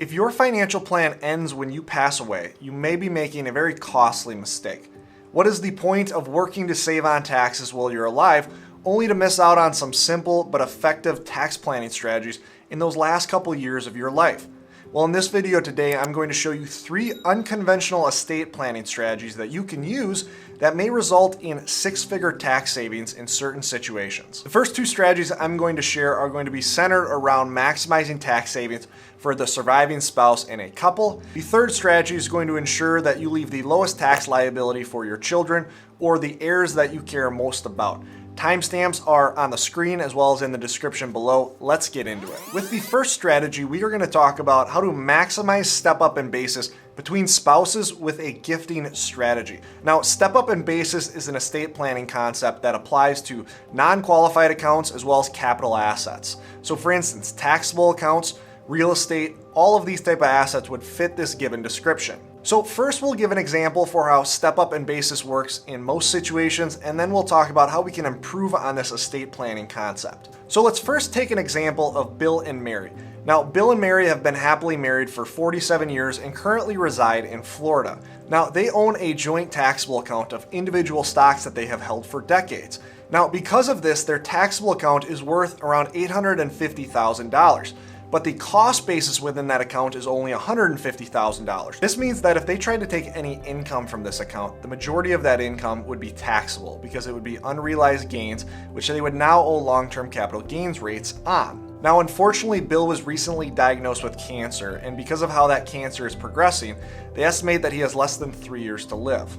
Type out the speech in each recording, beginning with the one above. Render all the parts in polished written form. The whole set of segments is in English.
If your financial plan ends when you pass away, you may be making a very costly mistake. What is the point of working to save on taxes while you're alive, only to miss out on some simple but effective tax planning strategies in those last couple years of your life? Well, in this video today, I'm going to show you 3 unconventional estate planning strategies that you can use that may result in 6-figure tax savings in certain situations. The first 2 strategies I'm going to share are going to be centered around maximizing tax savings for the surviving spouse in a couple. The third strategy is going to ensure that you leave the lowest tax liability for your children or the heirs that you care most about. Timestamps are on the screen as well as in the description below. Let's get into it. With the first strategy, we are going to talk about how to maximize step up in basis between spouses with a gifting strategy. Now, step up in basis is an estate planning concept that applies to non-qualified accounts as well as capital assets. So for instance, taxable accounts, real estate, all of these type of assets would fit this given description. So first we'll give an example for how step up in basis works in most situations, and then we'll talk about how we can improve on this estate planning concept. So let's first take an example of Bill and Mary. Now, Bill and Mary have been happily married for 47 years and currently reside in Florida. Now, they own a joint taxable account of individual stocks that they have held for decades. Now, because of this, their taxable account is worth around $850,000. But the cost basis within that account is only $150,000. This means that if they tried to take any income from this account, the majority of that income would be taxable because it would be unrealized gains, which they would now owe long-term capital gains rates on. Now, unfortunately, Bill was recently diagnosed with cancer, and because of how that cancer is progressing, they estimate that he has less than 3 years to live.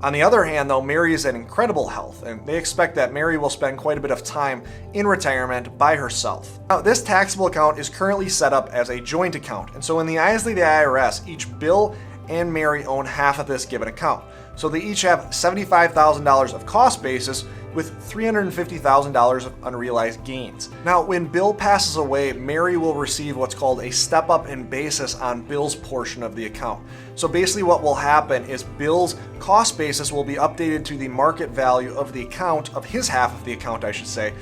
On the other hand, though, Mary is in incredible health, and they expect that Mary will spend quite a bit of time in retirement by herself. Now, this taxable account is currently set up as a joint account, and so in the eyes of the IRS, each Bill and Mary own half of this given account. So they each have $75,000 of cost basis with $350,000 of unrealized gains. Now, when Bill passes away, Mary will receive what's called a step up in basis on Bill's portion of the account. So basically what will happen is Bill's cost basis will be updated to the market value of the account, of his half of the account, I should say,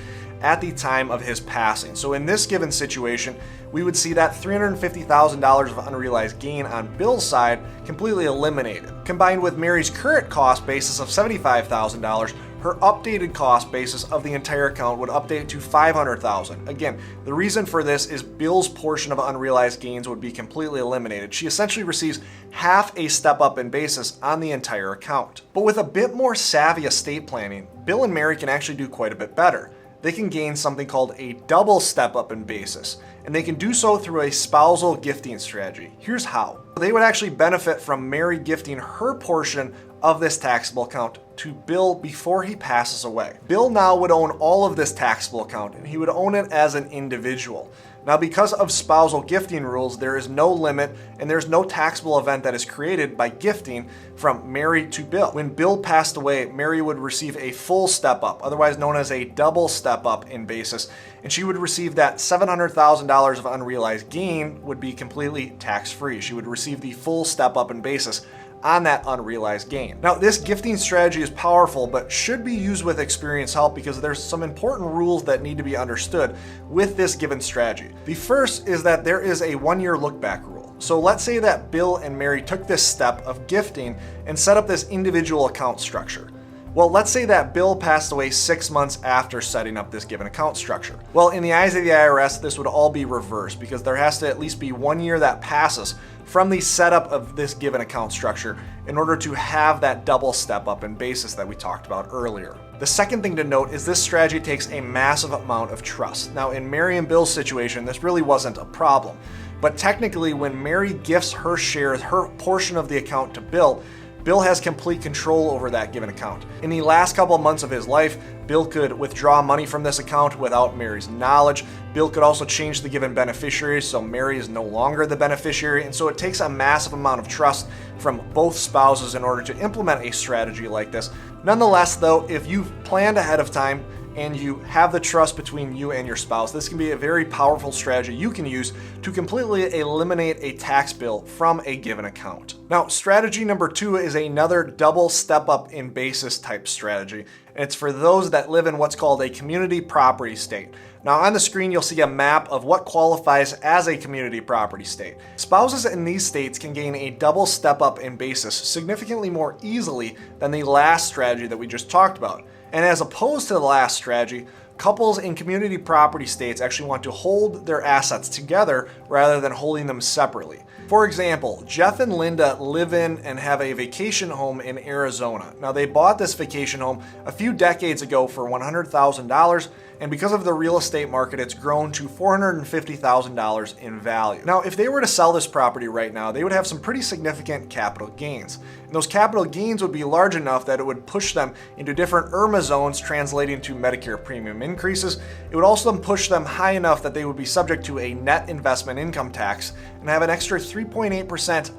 at the time of his passing. So in this given situation, we would see that $350,000 of unrealized gain on Bill's side completely eliminated. Combined with Mary's current cost basis of $75,000, her updated cost basis of the entire account would update to $500,000. Again, the reason for this is Bill's portion of unrealized gains would be completely eliminated. She essentially receives half a step up in basis on the entire account. But with a bit more savvy estate planning, Bill and Mary can actually do quite a bit better. They can gain something called a double step up in basis, and they can do so through a spousal gifting strategy. Here's how. They would actually benefit from Mary gifting her portion of this taxable account to Bill before he passes away. Bill now would own all of this taxable account, and he would own it as an individual. Now, because of spousal gifting rules, there is no limit and there's no taxable event that is created by gifting from Mary to Bill. When Bill passed away, Mary would receive a full step up, otherwise known as a double step up in basis, and she would receive that $700,000 of unrealized gain would be completely tax-free. She would receive the full step up in basis on that unrealized gain. Now, this gifting strategy is powerful, but should be used with experienced help because there's some important rules that need to be understood with this given strategy. The first is that there is a 1-year look-back rule. So let's say that Bill and Mary took this step of gifting and set up this individual account structure. Well, let's say that Bill passed away 6 months after setting up this given account structure. Well, in the eyes of the IRS, this would all be reversed because there has to at least be 1 year that passes from the setup of this given account structure in order to have that double step up in basis that we talked about earlier. The second thing to note is this strategy takes a massive amount of trust. Now, in Mary and Bill's situation, this really wasn't a problem. But technically, when Mary gifts her share, her portion of the account to Bill, Bill has complete control over that given account. In the last couple of months of his life, Bill could withdraw money from this account without Mary's knowledge. Bill could also change the given beneficiaries, so Mary is no longer the beneficiary, and so it takes a massive amount of trust from both spouses in order to implement a strategy like this. Nonetheless, though, if you've planned ahead of time and you have the trust between you and your spouse, this can be a very powerful strategy you can use to completely eliminate a tax bill from a given account. Now, strategy number 2 is another double step up in basis type strategy, and it's for those that live in what's called a community property state. Now on the screen, you'll see a map of what qualifies as a community property state. Spouses in these states can gain a double step up in basis significantly more easily than the last strategy that we just talked about. And as opposed to the last strategy, couples in community property states actually want to hold their assets together rather than holding them separately. For example, Jeff and Linda live in and have a vacation home in Arizona. Now, they bought this vacation home a few decades ago for $100,000, and because of the real estate market, it's grown to $450,000 in value. Now, if they were to sell this property right now, they would have some pretty significant capital gains. And those capital gains would be large enough that it would push them into different IRMA zones, translating to Medicare premium increases. It would also then push them high enough that they would be subject to a net investment income tax and have an extra 3.8%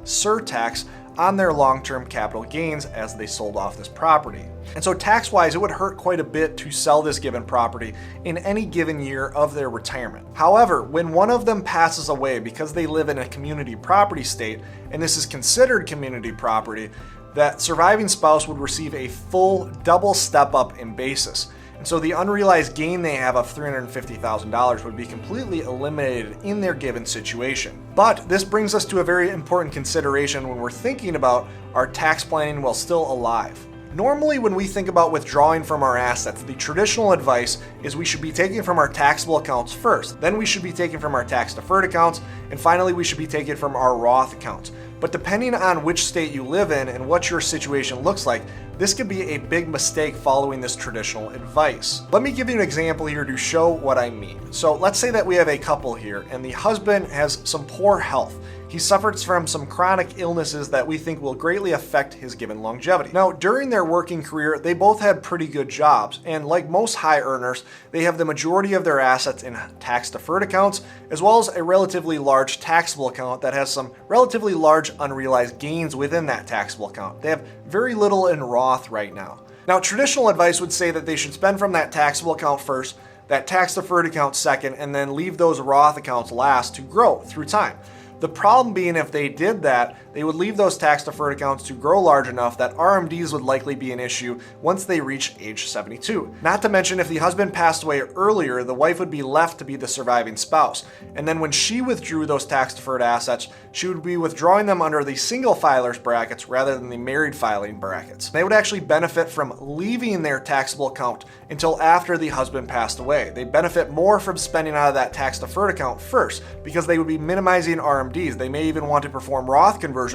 surtax on their long-term capital gains as they sold off this property. And so tax-wise, it would hurt quite a bit to sell this given property in any given year of their retirement. However, when one of them passes away because they live in a community property state, and this is considered community property, that surviving spouse would receive a full double step up in basis. And so the unrealized gain they have of $350,000 would be completely eliminated in their given situation. But this brings us to a very important consideration when we're thinking about our tax planning while still alive. Normally, when we think about withdrawing from our assets, the traditional advice is we should be taking from our taxable accounts first, then we should be taking from our tax-deferred accounts, and finally we should be taking from our Roth accounts. But depending on which state you live in and what your situation looks like, this could be a big mistake following this traditional advice. Let me give you an example here to show what I mean. So let's say that we have a couple here and the husband has some poor health. He suffers from some chronic illnesses that we think will greatly affect his given longevity. Now, during their working career, they both had pretty good jobs, and like most high earners, they have the majority of their assets in tax-deferred accounts, as well as a relatively large taxable account that has some relatively large unrealized gains within that taxable account. They have very little in Roth right now. Now, traditional advice would say that they should spend from that taxable account first, that tax-deferred account second, and then leave those Roth accounts last to grow through time. The problem being, if they did that, they would leave those tax-deferred accounts to grow large enough that RMDs would likely be an issue once they reach age 72. Not to mention, if the husband passed away earlier, the wife would be left to be the surviving spouse. And then when she withdrew those tax-deferred assets, she would be withdrawing them under the single filers brackets rather than the married filing brackets. They would actually benefit from leaving their taxable account until after the husband passed away. They benefit more from spending out of that tax-deferred account first because they would be minimizing RMDs. They may even want to perform Roth conversion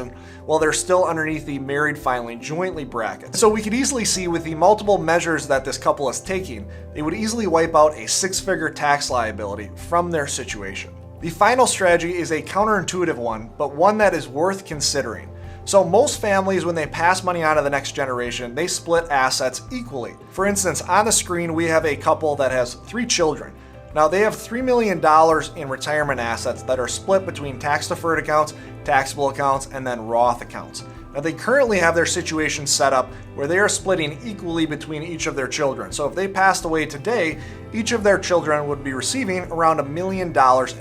while they're still underneath the married filing jointly bracket. So we could easily see with the multiple measures that this couple is taking, they would easily wipe out a six-figure tax liability from their situation. The final strategy is a counterintuitive one, but one that is worth considering. So most families, when they pass money on to the next generation, they split assets equally. For instance, on the screen, we have a couple that has 3 children. Now, they have $3 million in retirement assets that are split between tax-deferred accounts, taxable accounts, and then Roth accounts. Now, they currently have their situation set up where they are splitting equally between each of their children. So if they passed away today, each of their children would be receiving around $1 million in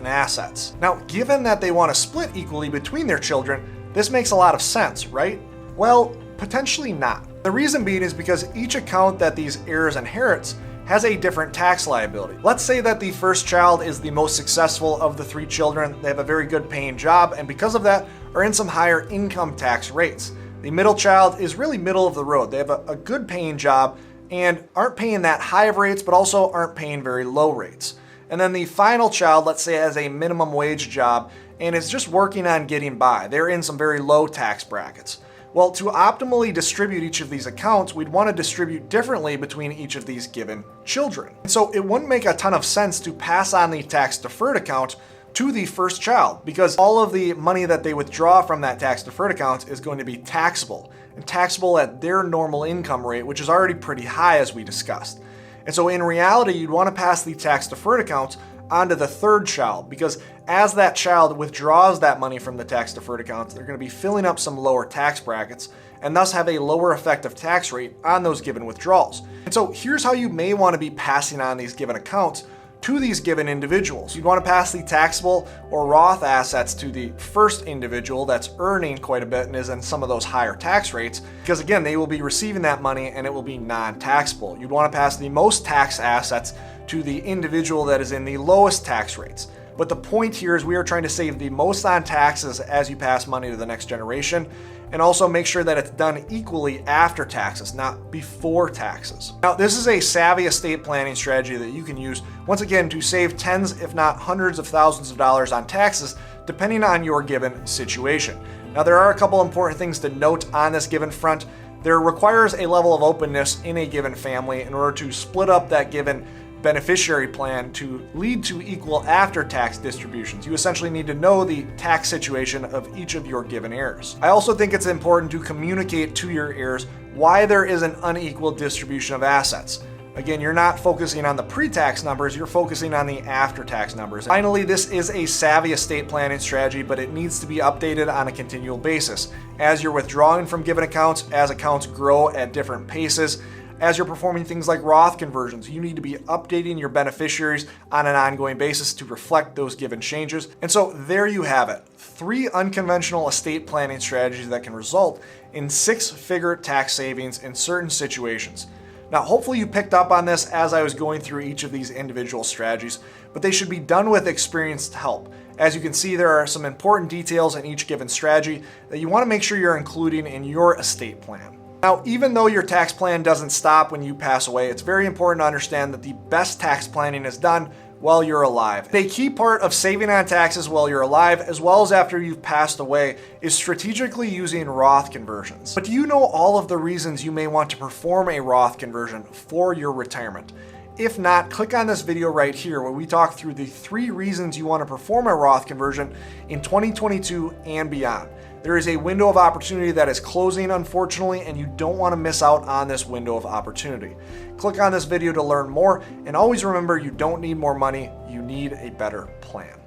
assets. Now, given that they want to split equally between their children, this makes a lot of sense, right? Well, potentially not. The reason being is because each account that these heirs inherits has a different tax liability. Let's say that the first child is the most successful of the 3 children. They have a very good paying job, and because of that, are in some higher income tax rates. The middle child is really middle of the road. They have a good paying job and aren't paying that high of rates, but also aren't paying very low rates. And then the final child, let's say, has a minimum wage job and is just working on getting by. They're in some very low tax brackets. Well, to optimally distribute each of these accounts, we'd want to distribute differently between each of these given children. So it wouldn't make a ton of sense to pass on the tax-deferred account to the first child because all of the money that they withdraw from that tax-deferred account is going to be taxable, and taxable at their normal income rate, which is already pretty high as we discussed. And so in reality, you'd want to pass the tax-deferred accounts onto the third child because as that child withdraws that money from the tax-deferred accounts, they're going to be filling up some lower tax brackets and thus have a lower effective tax rate on those given withdrawals. And so here's how you may want to be passing on these given accounts to these given individuals. You'd want to pass the taxable or Roth assets to the first individual that's earning quite a bit and is in some of those higher tax rates because again, they will be receiving that money and it will be non-taxable. You'd want to pass the most tax assets to the individual that is in the lowest tax rates. But the point here is we are trying to save the most on taxes as you pass money to the next generation, and also make sure that it's done equally after taxes, not before taxes. Now, this is a savvy estate planning strategy that you can use, once again, to save tens, if not hundreds of thousands of dollars on taxes, depending on your given situation. Now, there are a couple important things to note on this given front. There requires a level of openness in a given family in order to split up that given beneficiary plan to lead to equal after-tax distributions. You essentially need to know the tax situation of each of your given heirs. I also think it's important to communicate to your heirs why there is an unequal distribution of assets. Again, you're not focusing on the pre-tax numbers, you're focusing on the after-tax numbers. Finally, this is a savvy estate planning strategy, but it needs to be updated on a continual basis. As you're withdrawing from given accounts, as accounts grow at different paces, as you're performing things like Roth conversions, you need to be updating your beneficiaries on an ongoing basis to reflect those given changes. And so there you have it. 3 unconventional estate planning strategies that can result in 6-figure tax savings in certain situations. Now, hopefully you picked up on this as I was going through each of these individual strategies, but they should be done with experienced help. As you can see, there are some important details in each given strategy that you want to make sure you're including in your estate plan. Now, even though your tax plan doesn't stop when you pass away, it's very important to understand that the best tax planning is done while you're alive. A key part of saving on taxes while you're alive, as well as after you've passed away, is strategically using Roth conversions. But do you know all of the reasons you may want to perform a Roth conversion for your retirement? If not, click on this video right here where we talk through the 3 reasons you want to perform a Roth conversion in 2022 and beyond. There is a window of opportunity that is closing, unfortunately, and you don't want to miss out on this window of opportunity. Click on this video to learn more, and always remember, you don't need more money, you need a better plan.